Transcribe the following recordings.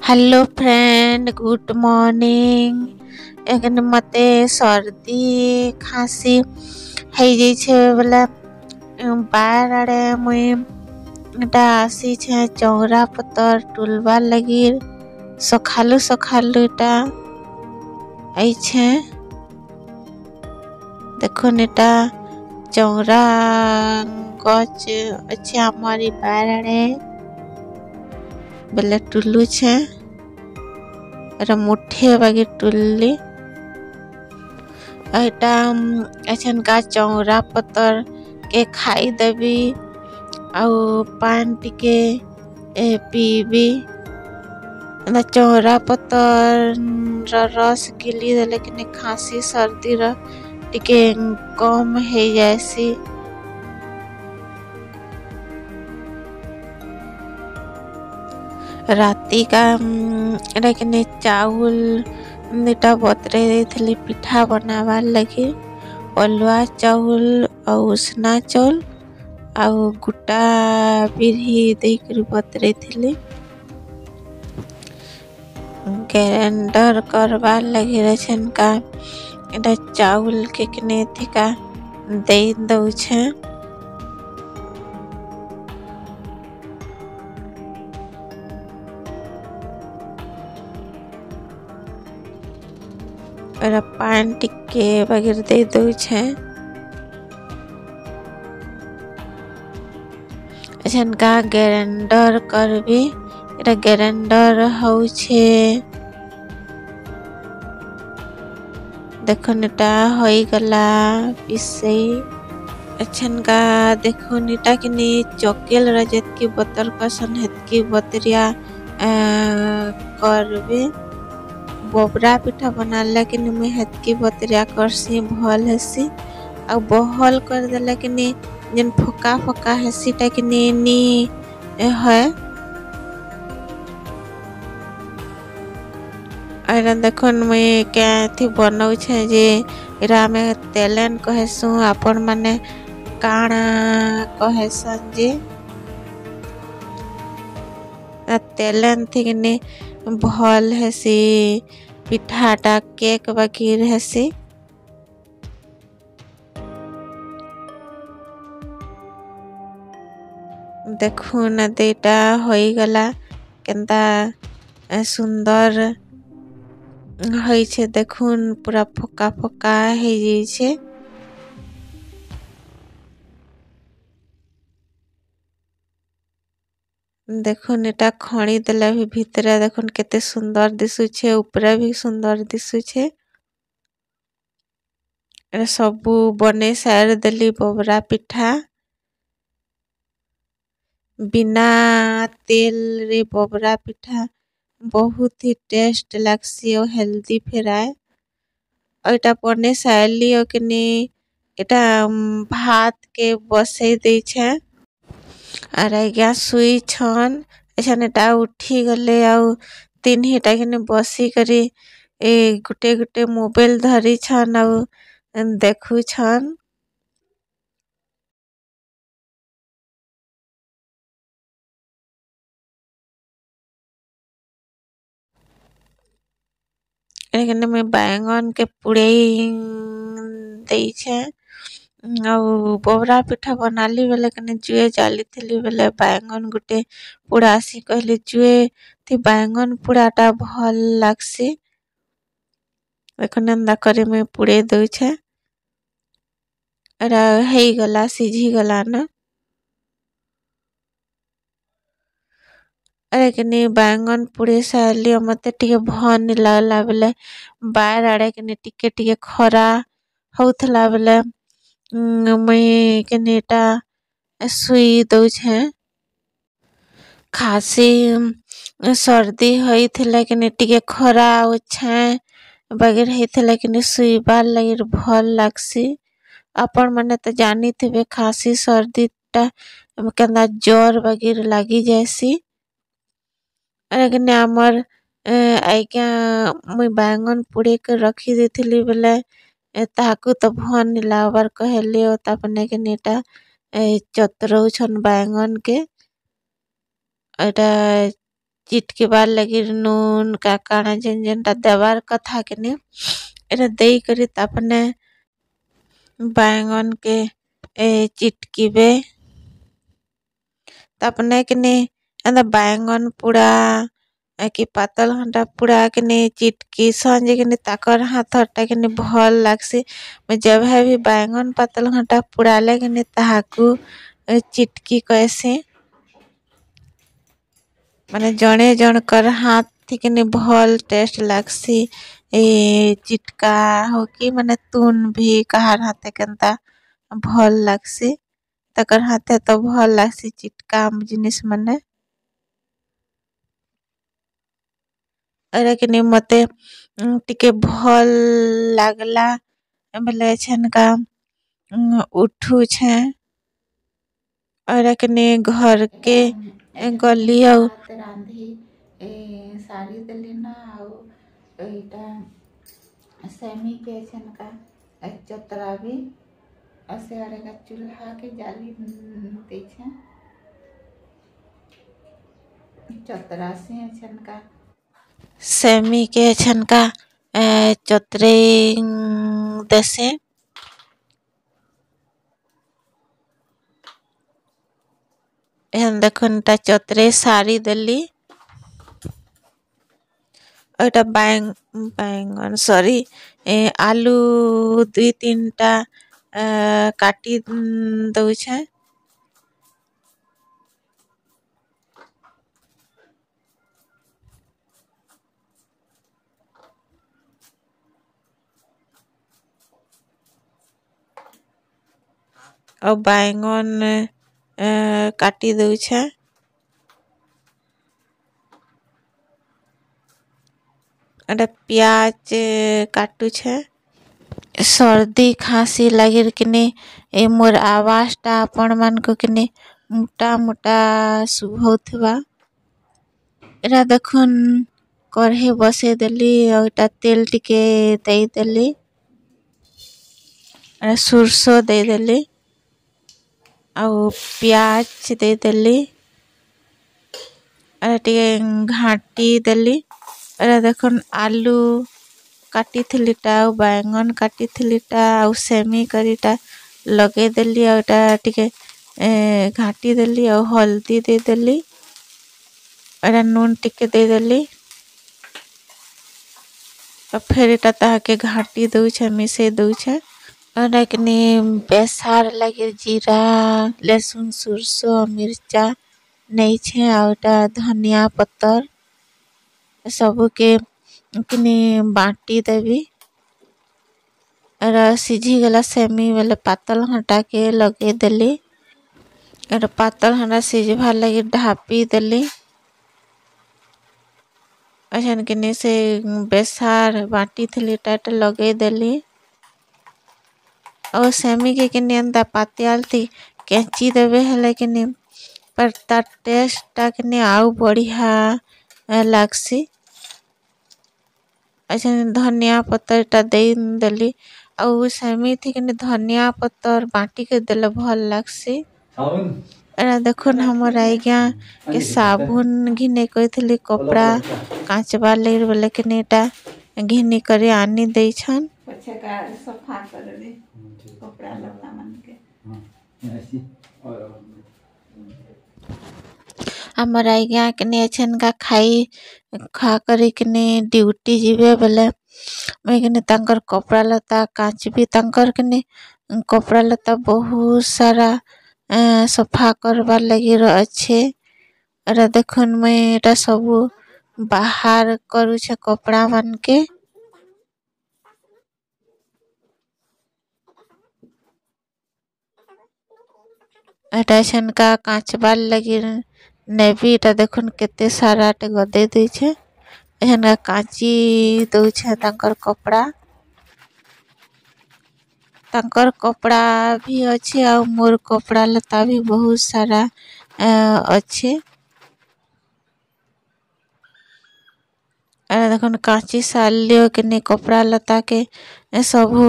Hello friend, good morning. एखन मते सर्दी खांसी हो बोले बार आड़े मुई आसी छे चौरा पतर टुलवा लगी सखालु सखालु इटा आई छे। देखो नेटा चौरा गच अच्छे हमारी बार आड़े बेले टुल्लू छे मुठे बागी टुल्ली एटा ऐसन का चौरा पतर के खाई देवी आउ पान टिके पीबी चौरा पतर रस गिली देले कि खांसी सर्दी टिके कम हो जासी। राती का चाउल नेटा बतरे देथली पिठा बनावार लगी अलुआ चाउल और उसना चाउल और गुटा बिरही देकर बतरे थी ग्राइंडर करवार लगी रचन का एटा चाउल के कने थिका दे दउ छे। पान टिके वगैरह दे दो छे। ऐसन का ग्राइंडर करबी एटा ग्राइंडर हो छे। देखो नेटा होई गला पिसे ऐसन का देखो नेटा कि चौकेल रजत की बतर कसन हेतकी बतरिया करबी बोबरा पिठा बना कि मैं हेतकी बतरिया करसी भल हेसी और बहल कर देला कि जन फका फका हेसी टा कि नी है। और देखो मैं क्या थी बनाऊ छे जे इरा में तेलन कहेसु आपण माने काना कहेसन जे तेलन थी कि भल हेसी पिठाटा केक वगैरह हेसी। देखो न देटा होई गला केंता सुंदर होई छे। देखुन पूरा फका फका हो जाई छे। देखुन एटा खणी देला भी भीतर देखुन केते सुंदर दिसु छे ऊपर भी सुंदर दिसु छे। सबू बने सार देली बोबरा पिठा बिना तेल रे बोबरा पिठा बहुत ही टेस्ट लागसी और हेल्दी फेराय। और एटा बने सारली और कि एटा भात के बसे दे छे और आज्ञा सुई छन ऐसा एटा उठी गले आउ तीन हिटा कि बसी करी गुटे गुटे मोबाइल धरी छन आउ देखु छन। एखने में बैंगन के पुड़े दे छे और बोबरा पिठा बनाली बेले कने जुए जाली थी बेले बैंगन गुटे पुड़ासी कहले जुए थी बैंगन पुड़ाटा भल लागसी। एखने करे में पुड़े दउ छे एरा हेई गला सीझी गला न। अरे कि बैंगन पुड़े सारली मते टिके भन लागला बेले बार आड़े कि टिके टिके खरा होथला बेले मैं कनेटा सुई दउ छे। खासी सर्दी होई थिला कि टिके खरा छे वगैरह हेथिला कि सुईबार लगी भल लागसी। आपण माने तो जानी थे खासी सर्दी टा केंदा जोर वगैरह लागी जैसी। आमर आज्ञा मुई बैंगन पुड़े के रखी देथिली बेले ताकू तो भन लावर कहले तापने के नेटा चतरौ छन बैंगन के एटा चिटकिबार लगी नून का काଣା जेन जेनटा देवार कथा के ने एटा देई करी तापने बैंगन के चिटकिबे तापने के एंदा बैंगन पूरा कि पातल हंटा पूरा के चिटकी संजे के ताकर हाथटा के भल लागसी जब है भी बैंगन पातल हंटा पुड़ाले के ताहाकू चिटकी कैसे माने जणे जनकर हाथ थी भल टेस्ट लागसी चिटका हो कि माने तुन भी कहार हाथे केनता भल लागसी तकर हाथे तो भल लागसी चिटका जिनिस माने अरे कि मते टिके भल लागला बेले छनका उठू छे और घर के गली रांधी साड़ी देली ना एटा सेमी के छनका चतरा भी असे आड़े का चूल्हा के जाली दे छे चतरा से छनका सेमी के छनका चतरे देसे एहन देखुन ता चतरे साड़ी देली ओटा बैंगन सॉरी आलू 2-3टा काटी दउ छे और बैंगन काटी दउ छे एटा प्याज काटू छे सर्दी खांसी लगी किने मोर आवाजटा आपण मान को किने मोटा मोटा सुभौथबा एरा देखुन कढ़े बसे देली और एटा तेल टिके दे देली सुरसो दे देली और प्याज दे देली घाटी देली देखुन आलू काटी थिलीटा बैंगन काटी थिलीटा और सेमी करीटा लगे देली और टिके घाटी देली और हल्दी दे देली और नून टिके दे देली और फिर एटा ताके घाटी दउ छे मिसे दउ छे और बेसार लगे जीरा लहसुन सुरसो मिर्चा नहीं छे और धनिया पत्तर सबू के बाटी देवी और सीझी गला सेमी वाले पातल हटा के लगे देली और पातल हंडा सीझबार लगे ढापी देली अछन के से बेसार बाटी थी टाट लगे देली और सेमी के अंदा पातियाल थी कैंची देवे है कि पर तार टेस्टा के आउ बढ़िया लागसी अच्छा धनिया पत्तर टा दे देली और सेमी थी कि धनिया पत्तर बाटी के देले भल लागसी एरा देखुन हमर आइगा के साबुन घिने कइथली कपड़ा काचबा लेर बोले कि नेटा घिनी करे आनी दे छन पछे का सफा कर दे कपड़ा लत्ता मन के ऐसी और हमर आइगा के छन का खाई खा करी के ड्यूटी जीवे बोले मैं तांकर कपड़ा लता काच भी तांकर के कपड़ा लता बहुत सारा सफा करबार लगी अच्छे अरे देखुन मैं एटा सबू बाहर करू छे कपड़ा मन के एटा छन का काचबार लगी नेवी एटा देखुन केते सारा टे गदे दै छे एहन काची दउ छे तांकर कपड़ा भी अच्छे और मोर कपड़ा लता भी बहुत सारा अच्छे देखुन काची सालियो के कपड़ा लता के सबू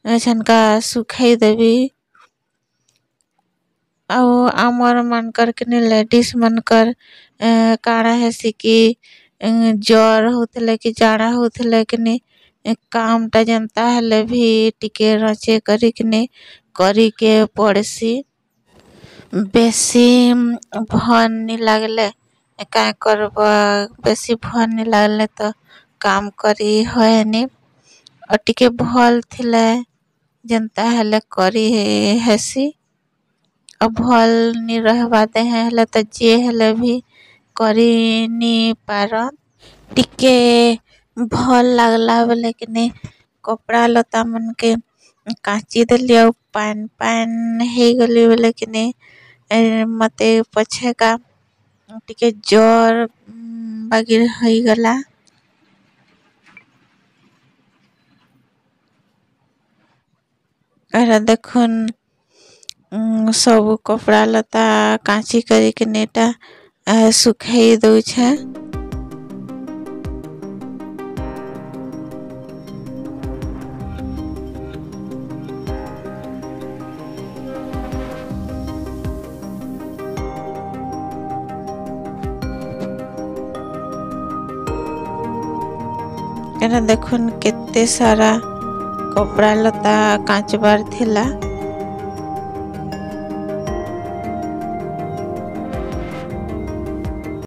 छनका सुखाई देवी ଆଉ ଆମର ମାନକର କିନି ଲେଡିଜ ମାନକର କାଣା ହେସି କି ଜ୍ୱର ହଉଥିଲେ କି ଝାଡ଼ା ହଉଥିଲେ କିନି କାମଟା ଯେନ୍ତା ହେଲେ ବି ଟିକେ ରଚେ କରିକିନି କରିକେ ପଡ଼୍ସି। ବେଶୀ ଭଲ୍ ନି ଲାଗଲେ କାଁ କରବ, ବେଶୀ ଭଲ୍ ନି ଲାଗଲେ ତ କାମ କରି ହଏନି। ଆଉ ଟିକେ ଭଲ୍ ଥିଲେ ଯେନ୍ତା ହେଲେ କରି ହେସି। ଆଉ ଭଲ୍ ନି ରହେବା ଦେହେଁ ହେଲେ ତ ଯିଏ ହେଲେ ବି କରି ନି ପାରନ୍। ଟିକେ ଭଲ୍ ଲାଗଲା ବେଲେ କିନି କପଡ଼ା ଲତା ମାନକେ କାଚି ଦେଲି ଆଉ ପାନ୍ ହେଇଗଲି ବେଲେ କିନି ମତେ ପଛେକା ଟିକେ ଜର୍ ବାଗିର୍ ହେଇଗଲା। ଏରା ଦେଖୁନ୍ ସବୁ କପଡ଼ା ଲତା କାଚି କରିକିନି ଏଟା ଶୁଖେଇ ଦଉଛେ। ଏଟା ଦେଖୁନ୍ କେତେ ସାରା କପଡ଼ା ଲତା କାଚବାର୍ ଥିଲା।